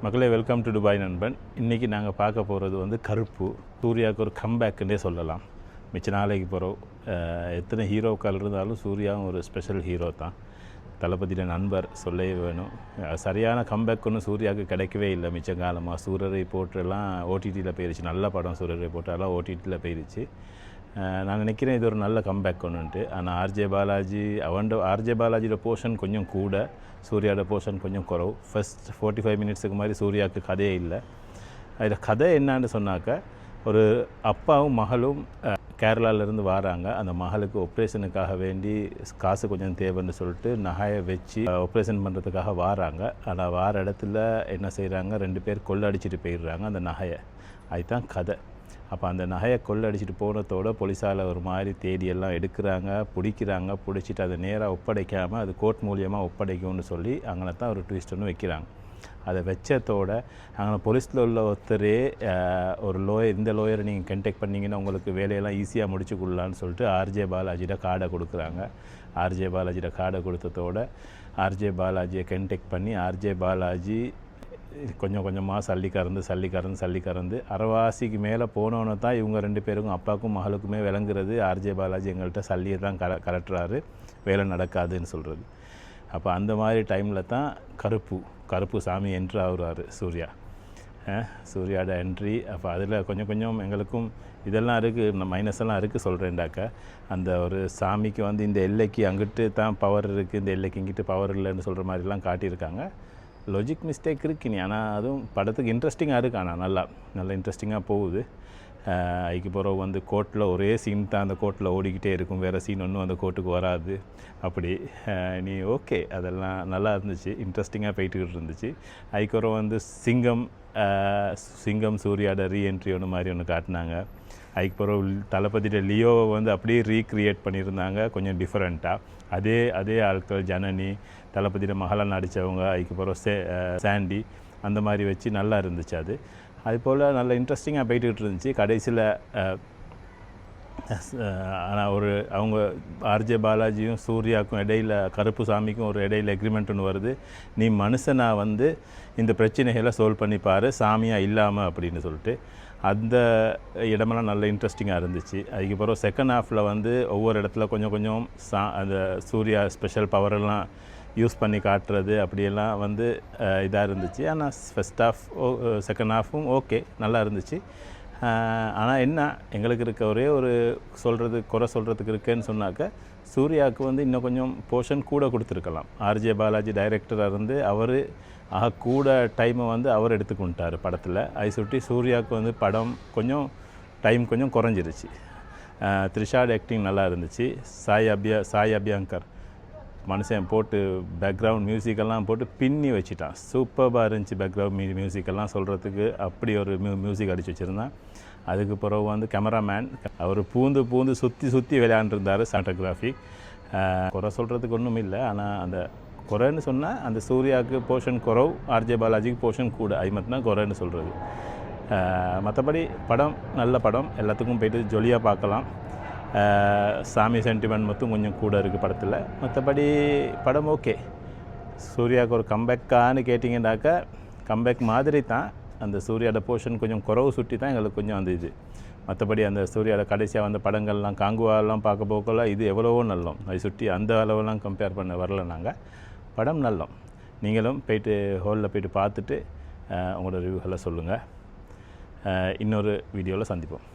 மக்களே welcome to Dubai நண்பன். இன்றைக்கி நாங்கள் பார்க்க போகிறது வந்து கருப்பு. சூர்யாவுக்கு ஒரு கம்பேக்குன்னே சொல்லலாம். மிச்ச நாளைக்கு போகிறோம். எத்தனை ஹீரோக்கள் இருந்தாலும் சூர்யாவும் ஒரு ஸ்பெஷல் ஹீரோ தான். தளபதியோட நண்பர் சொல்லவே வேணும். சரியான கம்பேக் ஒன்றும் சூர்யாவுக்கு கிடைக்கவே இல்லை மிச்ச காலமாக. சூரரை போட்டெல்லாம் ஓடிடியில் போயிடுச்சு. நல்ல படம் சூரரை போட்டெல்லாம் ஓடிடியில் போயிடுச்சு. நான் நினைக்கிறேன் இது ஒரு நல்ல கம்பேக் ஒன்றுன்ட்டு. ஆனால் ஆர்ஜே பாலாஜியோட போர்ஷன் கொஞ்சம் கூட, சூர்யாவோட போர்ஷன் கொஞ்சம் குறவு. ஃபஸ்ட் 45 மினிட்ஸுக்கு மாதிரி சூர்யாவுக்கு கதையே இல்லை. அதில் கதை என்னான்னு சொன்னாக்க, ஒரு அப்பாவும் மகளும் கேரளாவிலேருந்து வராங்க. அந்த மகளுக்கு ஆப்ரேஷனுக்காக வேண்டி காசு கொஞ்சம் தேவைன்னு சொல்லிட்டு நகையை வச்சு ஆப்ரேஷன் பண்ணுறதுக்காக வராங்க. ஆனால் வார இடத்துல என்ன செய்கிறாங்க, 2 பேர் கொள்ளடிச்சிட்டு போயிடுறாங்க அந்த நகையை. அதுதான் கதை. அப்போ அந்த நகையை கொள்ளடிச்சிட்டு போனதோட போலீஸால் ஒரு மாதிரி தேடியெல்லாம் எடுக்கிறாங்க, பிடிச்சிட்டு அதை நேராக ஒப்படைக்காமல் அது கோர்ட் மூலியமாக ஒப்படைக்கும்னு சொல்லி அங்கே தான் ஒரு ட்விஸ்ட் ஒன்று வைக்கிறாங்க. அதை வச்சதோட அங்கே போலீஸில் உள்ள ஒருத்தரே ஒரு இந்த லோயரை நீங்கள் கண்டெக்ட் பண்ணிங்கன்னா உங்களுக்கு வேலையெல்லாம் ஈஸியாக முடிச்சுக்கொள்ளலான்னு சொல்லிட்டு ஆர்ஜே பாலாஜியோட கார்டை கொடுக்குறாங்க. ஆர்ஜே பாலாஜியோட கார்டை கொடுத்ததோட ஆர்ஜே பாலாஜியை கண்டெக்ட் பண்ணி ஆர்ஜே பாலாஜி கொஞ்சம் கொஞ்சமாக சல்லி கறந்து அரைவாசிக்கு மேலே போனோன்னு தான் இவங்க 2 பேருக்கும், அப்பாவுக்கும் மகளுக்குமே விளங்குறது ஆர்ஜே பாலாஜி எங்கள்கிட்ட சல்லியை தான் கலட்டுறாரு, வேலை நடக்காதுன்னு சொல்கிறது. அப்போ அந்த மாதிரி டைமில் தான் கருப்பு சாமி என்ட்ரு ஆகுறாரு சூர்யாவோட என்ட்ரி. அப்போ அதில் கொஞ்சம் எங்களுக்கும் இதெல்லாம் இருக்குது, மைனஸ் எல்லாம் இருக்குது சொல்கிறேன்டாக்க. அந்த ஒரு சாமிக்கு வந்து இந்த எல்லைக்கு அங்கிட்டு தான் பவர் இருக்குது, இந்த எல்லைக்கு இங்கிட்டு பவர் இல்லைன்னு சொல்கிற மாதிரிலாம் காட்டியிருக்காங்க. லாஜிக் மிஸ்டேக் இருக்குன்னு. ஆனால் அதுவும் படத்துக்கு இன்ட்ரெஸ்டிங்காக இருக்குது. ஆனால் நல்லா இன்ட்ரெஸ்டிங்காக போகுது. அதுக்கு பிறகு வந்து கோர்ட்டில் ஒரே சீன் தான் அந்த கோர்ட்டில் ஓடிக்கிட்டே இருக்கும், வேறு சீன் ஒன்றும் அந்த கோர்ட்டுக்கு வராது. அப்படி ஓகே, அதெல்லாம் நல்லா இருந்துச்சு, இன்ட்ரெஸ்டிங்காக போயிட்டுக்கிட்டு இருந்துச்சு. அதுக்கப்புறம் வந்து சிங்கம் சூர்யாவோட ரீஎன்ட்ரி ஒன்று மாதிரி ஒன்று காட்டினாங்க. அதுக்கப்புறம் தளபதியோட லியோவை வந்து அப்படியே ரீக்ரியேட் பண்ணியிருந்தாங்க, கொஞ்சம் டிஃப்ரெண்ட்டாக. அதே ஆட்கள் ஜனனி, தளபதியோட மகளை நடித்தவங்க, அதுக்கப்புறம் சாண்டி, அந்த மாதிரி வச்சு நல்லா இருந்துச்சு. அதுபோல் நல்ல இன்ட்ரெஸ்டிங்காக போயிட்டுக்கிட்டு இருந்துச்சு. கடைசியில் ஆனால் அவங்க ஆர்ஜே பாலாஜியும் சூர்யாவுக்கும் இடையில், கருப்பு சாமிக்கும் ஒரு இடையில் எக்ரிமெண்ட் ஒன்று வருது. நீ மனுஷனாக வந்து இந்த பிரச்சனைகளை சால்வ் பண்ணிப்பார், சாமியாக இல்லாமல் அப்படின்னு சொல்லிட்டு. அந்த இடமெல்லாம் நல்ல இன்ட்ரெஸ்டிங்காக இருந்துச்சு. அதுக்கப்புறம் செகண்ட் ஹாஃபில் வந்து ஒவ்வொரு இடத்துல கொஞ்சம் அந்த சூர்யா ஸ்பெஷல் பவரெல்லாம் யூஸ் பண்ணி காட்டுறது அப்படியெல்லாம் வந்து இதாக இருந்துச்சு. ஆனால் ஃபஸ்ட் ஹாஃப் செகண்ட் ஹாஃபும் ஓகே, நல்லா இருந்துச்சு. ஆனால் என்ன எங்களுக்கு இருக்க ஒரே ஒரு குறை சொல்கிறதுக்கு இருக்கேன்னு சொன்னாக்க, சூர்யாவுக்கு வந்து இன்னும் கொஞ்சம் போர்ஷன் கூட கொடுத்துருக்கலாம். ஆர்ஜே பாலாஜி டைரக்டராக இருந்து அவர் கூட டைமை வந்து அவர் எடுத்துக்கொண்டார் படத்தில். அதை சுட்டி சூர்யாவுக்கு வந்து படம் கொஞ்சம் குறைஞ்சிருச்சு. த்ரிஷாட் ஆக்டிங் நல்லா இருந்துச்சு. சாய் அபியங்கர் மனுஷன் போட்டு பேக்ரவுண்ட் மியூசிக்கெல்லாம் போட்டு பின்னி வச்சுட்டான். சூப்பராக இருந்துச்சு பேக்ரவுண்ட் மியூசிக்கெல்லாம் சொல்கிறதுக்கு. அப்படி ஒரு மியூசிக் அடித்து வச்சுருந்தான். அதுக்கு பிறகு வந்து கேமராமேன் அவர் பூந்து சுற்றி விளையாண்டுருந்தார். சாட்டோகிராஃபி குறை சொல்கிறதுக்கு ஒன்றும் இல்லை. ஆனால் அந்த குறைன்னு சொன்னால் அந்த சூர்யாவுக்கு போர்ஷன் குறவு, ஆர்ஜே பாலாஜிக்கு போர்ஷன் கூட, அது மட்டும்தான் குறைன்னு சொல்கிறது. மற்றபடி படம் நல்ல படம், எல்லாத்துக்கும் போய்ட்டு ஜொலியாக பார்க்கலாம். சாமி சென்டிமெண்ட் மட்டும் கொஞ்சம் கூட இருக்குது படத்தில். மற்றபடி படம் ஓகே. சூர்யாவுக்கு ஒரு கம்பேக்கான்னு கேட்டிங்கன்னாக்கா கம்பேக் மாதிரி தான். அந்த சூர்யாவோட போர்ஷன் கொஞ்சம் குறவு சுட்டி தான் எங்களுக்கு கொஞ்சம் அந்த இது. மற்றபடி அந்த சூர்யாவோட கடைசியாக வந்த படங்கள்லாம் காங்குவாலாம் பார்க்க போக்கல இது எவ்வளவோ நல்லோம். அதை சுட்டி அந்த அளவெல்லாம் கம்பேர் பண்ண வரல. நாங்கள் படம் நல்லோம். நீங்களும் போய்ட்டு ஹாலில் போய்ட்டு பார்த்துட்டு உங்களோட ரிவ்யூகளை சொல்லுங்கள். இன்னொரு வீடியோவில் சந்திப்போம்.